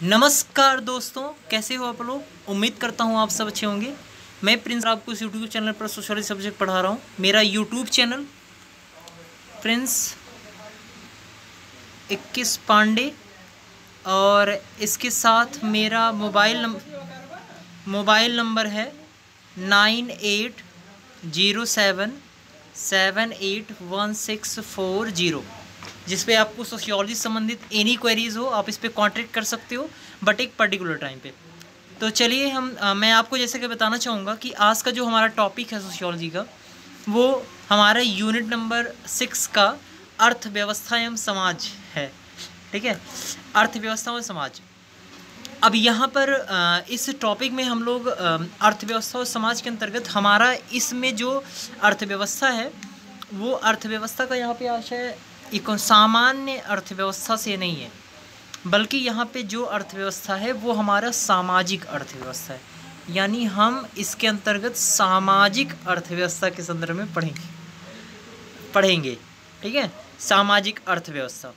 नमस्कार दोस्तों, कैसे हो आप लोग। उम्मीद करता हूँ आप सब अच्छे होंगे। मैं प्रिंस आपको इस यूट्यूब चैनल पर सोशियोलॉजी सब्जेक्ट पढ़ा रहा हूँ। मेरा यूट्यूब चैनल प्रिंस 21 पांडे और इसके साथ मेरा मोबाइल नंबर है 9807781640, जिस पे आपको सोशियोलॉजी संबंधित एनी क्वेरीज हो आप इस पे कांटेक्ट कर सकते हो, बट एक पर्टिकुलर टाइम पे। तो चलिए मैं आपको जैसे कि बताना चाहूँगा कि आज का जो हमारा टॉपिक है सोशियोलॉजी का, वो हमारा यूनिट नंबर 6 का अर्थव्यवस्था एवं समाज है। ठीक है, अर्थव्यवस्था और समाज। अब यहाँ पर इस टॉपिक में हम लोग अर्थव्यवस्था और समाज के अंतर्गत हमारा इसमें जो अर्थव्यवस्था है वो अर्थव्यवस्था का यहाँ पे आशय एक सामान्य अर्थव्यवस्था से नहीं है, बल्कि यहाँ पे जो अर्थव्यवस्था है वो हमारा सामाजिक अर्थव्यवस्था है। यानी हम इसके अंतर्गत सामाजिक अर्थव्यवस्था के संदर्भ में पढ़ेंगे। ठीक है, सामाजिक अर्थव्यवस्था।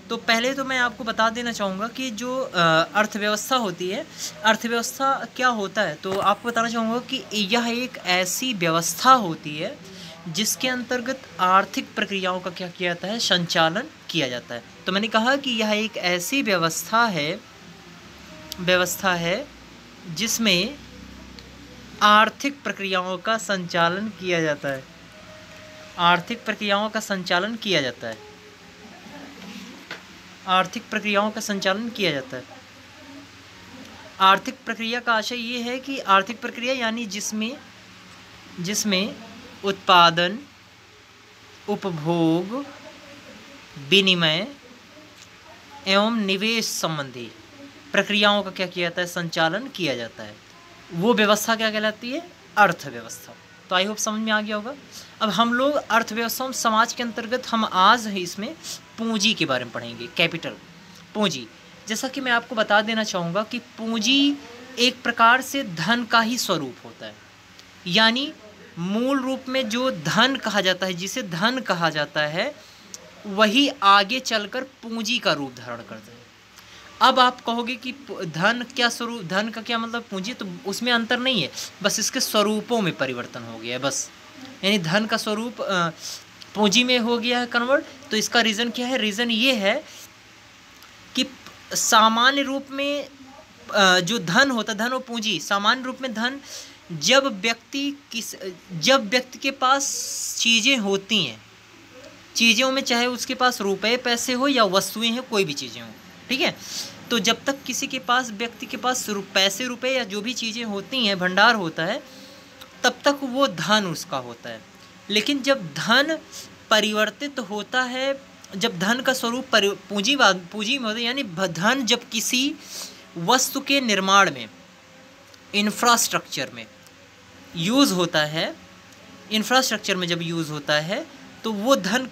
तो पहले तो मैं आपको बता देना चाहूँगा कि जो अर्थव्यवस्था होती है, अर्थव्यवस्था क्या होता है। तो आपको बताना चाहूँगा कि यह एक ऐसी व्यवस्था होती है जिसके अंतर्गत आर्थिक प्रक्रियाओं का क्या किया जाता है, संचालन किया जाता है। तो मैंने कहा कि यह एक ऐसी व्यवस्था है जिसमें आर्थिक प्रक्रियाओं का संचालन किया जाता है। आर्थिक प्रक्रियाओं का संचालन किया जाता है। आर्थिक प्रक्रियाओं का संचालन किया जाता है। आर्थिक प्रक्रिया का आशय ये है कि आर्थिक प्रक्रिया यानी जिसमें उत्पादन, उपभोग, विनिमय एवं निवेश संबंधी प्रक्रियाओं का क्या किया जाता है, संचालन किया जाता है। वो व्यवस्था क्या कहलाती है, अर्थव्यवस्था। तो आई होप समझ में आ गया होगा। अब हम लोग अर्थव्यवस्था और समाज के अंतर्गत हम आज इसमें पूंजी के बारे में पढ़ेंगे। कैपिटल, पूंजी। जैसा कि मैं आपको बता देना चाहूँगा कि पूंजी एक प्रकार से धन का ही स्वरूप होता है। यानी मूल रूप में जो धन कहा जाता है, जिसे धन कहा जाता है, वही आगे चलकर पूंजी का रूप धारण करता है। अब आप कहोगे कि धन क्या स्वरूप, धन का क्या मतलब पूंजी, तो उसमें अंतर नहीं है, बस इसके स्वरूपों में परिवर्तन हो गया है बस। यानी धन का स्वरूप पूंजी में हो गया है कन्वर्ट। तो इसका रीज़न क्या है, रीज़न ये है कि सामान्य रूप में जो धन होता है, धन और पूंजी, सामान्य रूप में धन जब व्यक्ति के पास चीज़ें होती हैं, चीज़ों में चाहे उसके पास रुपए पैसे हो या वस्तुएं हैं, कोई भी चीज़ें हों, ठीक है। तो जब तक किसी के पास, व्यक्ति के पास पैसे रुपए या जो भी चीज़ें होती हैं, भंडार होता है, तब तक वो धन उसका होता है। लेकिन जब धन परिवर्तित होता है, जब धन का स्वरूप पूंजी में होता है, यानी धन जब किसी वस्तु के निर्माण में, इंफ्रास्ट्रक्चर में यूज़ होता है, इंफ्रास्ट्रक्चर में जब यूज़ होता है, तो वो धन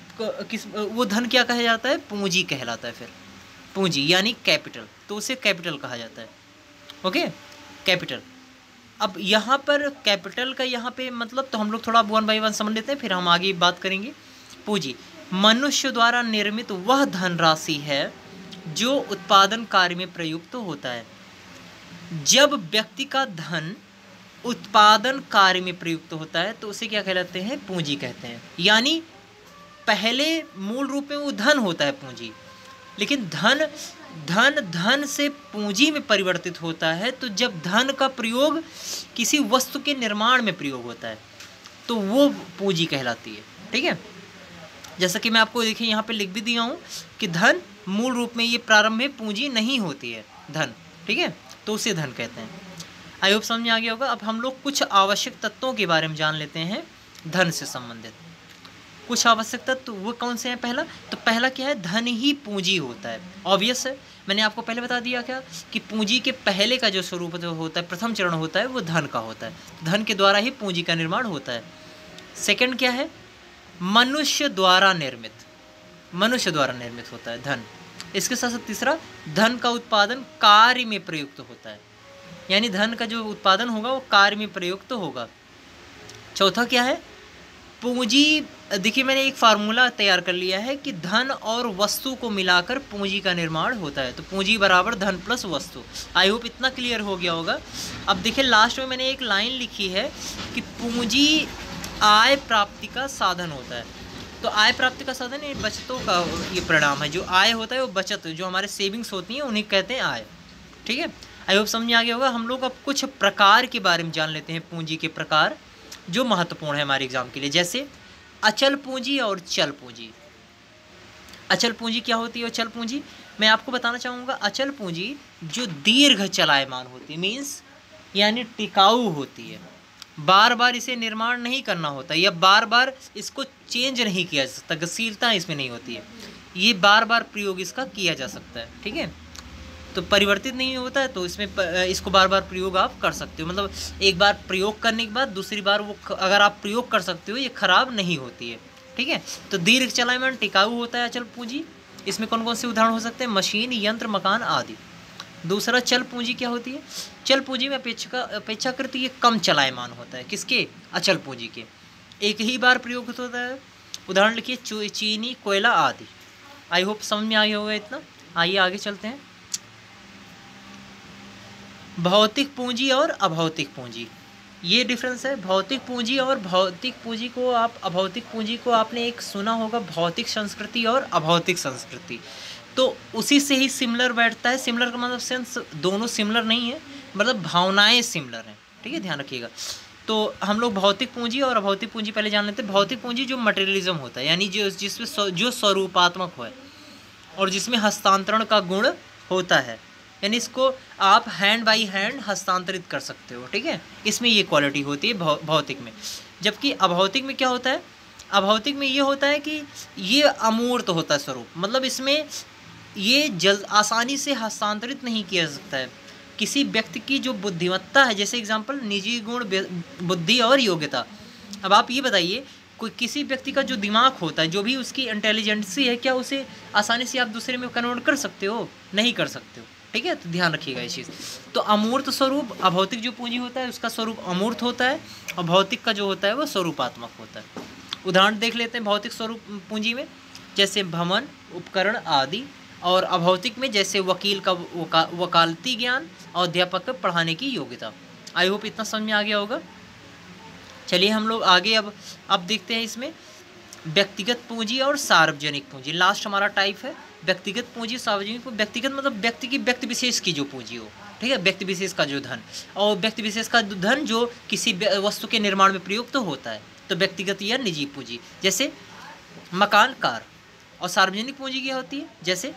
क्या कहा जाता है, पूंजी कहलाता है। फिर पूंजी यानी कैपिटल, तो उसे कैपिटल कहा जाता है। Okay, capital. अब यहाँ पर कैपिटल का यहाँ पे मतलब, तो हम लोग थोड़ा 1 बाय 1 समझ लेते हैं, फिर हम आगे बात करेंगे। पूंजी मनुष्य द्वारा निर्मित वह धनराशि है जो उत्पादन कार्य में प्रयुक्त होता है। जब व्यक्ति का धन उत्पादन कार्य में प्रयुक्त होता है तो उसे क्या कहलाते हैं, पूंजी कहते हैं। यानी पहले मूल रूप में वो धन होता है, पूंजी, लेकिन धन से पूंजी में परिवर्तित होता है। तो जब धन का प्रयोग किसी वस्तु के निर्माण में प्रयोग होता है तो वो पूंजी कहलाती है। ठीक है, जैसा कि मैं आपको देखिए यहाँ पे लिख भी दिया हूँ कि धन मूल रूप में ये प्रारंभ में पूंजी नहीं होती है, धन। ठीक है, तो उसे धन कहते हैं। आई होप समझ में आ गया होगा। अब हम लोग कुछ आवश्यक तत्वों के बारे में जान लेते हैं धन से संबंधित। कुछ आवश्यक तत्व वो कौन से हैं। पहला क्या है, धन ही पूंजी होता है। ऑब्वियस है, मैंने आपको पहले बता दिया क्या कि पूंजी के पहले का जो स्वरूप होता है, प्रथम चरण होता है, वो धन का होता है। धन के द्वारा ही पूंजी का निर्माण होता है। सेकंड क्या है, मनुष्य द्वारा निर्मित होता है धन। इसके साथ साथ तीसरा, धन का उत्पादन कार्य में प्रयुक्त होता है, यानी धन का जो उत्पादन होगा वो कार्य में प्रयुक्त होगा। चौथा क्या है, पूंजी देखिए मैंने एक फार्मूला तैयार कर लिया है कि धन और वस्तु को मिलाकर पूंजी का निर्माण होता है। तो पूंजी बराबर धन प्लस वस्तु। आई होप इतना क्लियर हो गया होगा। अब देखिए लास्ट में मैंने एक लाइन लिखी है कि पूंजी आय प्राप्ति का साधन होता है। तो आय प्राप्ति का साधन ये बचतों का ये परिणाम है। जो आय होता है वो बचत, जो हमारे सेविंग्स होती हैं उन्हें कहते हैं आय। ठीक है, आई होप समझ में आ गया होगा। हम लोग अब कुछ प्रकार के बारे में जान लेते हैं, पूंजी के प्रकार जो महत्वपूर्ण है हमारे एग्जाम के लिए। जैसे अचल पूंजी और चल पूंजी। अचल पूंजी क्या होती है और चल पूंजी मैं आपको बताना चाहूँगा। अचल पूंजी जो दीर्घ चलायमान होती है, मीन्स यानी टिकाऊ होती है, बार बार इसे निर्माण नहीं करना होता या बार बार इसको चेंज नहीं किया जा सकता, गतिशीलता इसमें नहीं होती है, ये बार बार प्रयोग इसका किया जा सकता है। ठीक है, तो परिवर्तित नहीं होता है, तो इसमें इसको बार बार प्रयोग आप कर सकते हो। मतलब एक बार प्रयोग करने के बाद दूसरी बार वो अगर आप प्रयोग कर सकते हो, ये खराब नहीं होती है। ठीक है, तो दीर्घ चलायमान टिकाऊ होता है अचल पूंजी। इसमें कौन कौन से उदाहरण हो सकते हैं? मशीन, यंत्र, मकान आदि। दूसरा चल पूंजी क्या होती है? चल पूंजी में अपेक्षाकृत ये कम चलायमान होता है। किसके? अचल पूंजी के। एक ही बार प्रयोग होता है। उदाहरण लिखिए चीनी, कोयला आदि। आई होप समझ में आ गया होगा इतना। आइए आगे चलते हैं। भौतिक पूंजी और अभौतिक पूंजी, ये डिफरेंस है। भौतिक पूंजी और भौतिक पूंजी को अभौतिक पूंजी को आपने एक सुना होगा, भौतिक संस्कृति और अभौतिक संस्कृति। तो उसी से ही सिमिलर बैठता है। सिमिलर का मतलब सेंस दोनों सिमिलर नहीं है, मतलब भावनाएं सिमिलर हैं। ठीक है, ध्यान रखिएगा। तो हम लोग भौतिक पूंजी और अभौतिक पूंजी पहले जान लेते हैं। भौतिक पूंजी जो मटेरियलिज्म होता है, यानी जिसमें जो स्वरूपात्मक है और जिसमें हस्तांतरण का गुण होता है, यानी इसको आप हैंड बाई हैंड हस्तांतरित कर सकते हो। ठीक है, इसमें ये क्वालिटी होती है भौतिक में। जबकि अभौतिक में क्या होता है? अभौतिक में ये होता है कि ये अमूर्त होता है स्वरूप, मतलब इसमें ये आसानी से हस्तांतरित नहीं किया जा सकता है। किसी व्यक्ति की जो बुद्धिमत्ता है, जैसे एग्जाम्पल निजी गुण, बुद्धि और योग्यता। अब आप ये बताइए, कोई किसी व्यक्ति का जो दिमाग होता है, जो भी उसकी इंटेलिजेंसी है, क्या उसे आसानी से आप दूसरे में कन्वर्ट कर सकते हो? नहीं कर सकते हो। ठीक है, तो ध्यान रखिएगा ये चीज़। तो अमूर्त स्वरूप, अभौतिक जो पूंजी होता है उसका स्वरूप अमूर्त होता है, और भौतिक का जो होता है वो स्वरूपात्मक होता है। उदाहरण देख लेते हैं भौतिक स्वरूप पूंजी में, जैसे भवन, उपकरण आदि। और अभौतिक में जैसे वकील का वकालती ज्ञान और अध्यापक का पढ़ाने की योग्यता। आई होप इतना समझ में आ गया होगा। चलिए हम लोग आगे अब देखते हैं इसमें व्यक्तिगत पूंजी और सार्वजनिक पूंजी। लास्ट हमारा टाइप है व्यक्तिगत पूंजी, सार्वजनिक। व्यक्तिगत मतलब व्यक्ति की, व्यक्ति विशेष की जो पूंजी हो। ठीक है, व्यक्ति विशेष का जो धन, और व्यक्ति विशेष का धन जो किसी वस्तु के निर्माण में प्रयुक्त तो होता है, तो व्यक्तिगत या निजी पूंजी। जैसे मकान, कार। और सार्वजनिक पूंजी क्या होती है? जैसे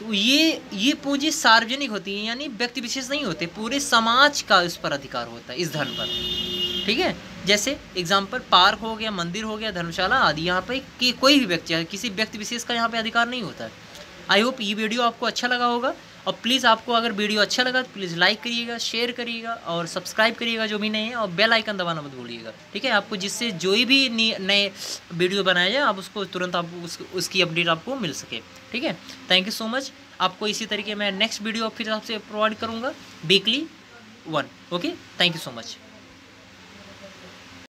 ये पूंजी सार्वजनिक होती है, यानी व्यक्ति विशेष नहीं होते, पूरे समाज का इस पर अधिकार होता है, इस धन पर। ठीक है, जैसे एग्जाम्पल पार्क हो गया, मंदिर हो गया, धर्मशाला आदि। यहाँ पे कि कोई भी व्यक्ति है, किसी व्यक्ति विशेष का यहाँ पे अधिकार नहीं होता है। आई होप ये वीडियो आपको अच्छा लगा होगा। और प्लीज़ आपको अगर वीडियो अच्छा लगा तो प्लीज़ लाइक करिएगा, शेयर करिएगा और सब्सक्राइब करिएगा जो भी नए हैं, और बेल आइकन दबाना मत भूलिएगा। ठीक है, आपको जिससे जो भी नए वीडियो बनाया जाए आप उसको तुरंत आपको उसकी अपडेट आपको मिल सके। ठीक है, थैंक यू सो मच। आपको इसी तरीके मैं नेक्स्ट वीडियो फिर आपसे प्रोवाइड करूँगा, weekly 1। Okay, thank you so much.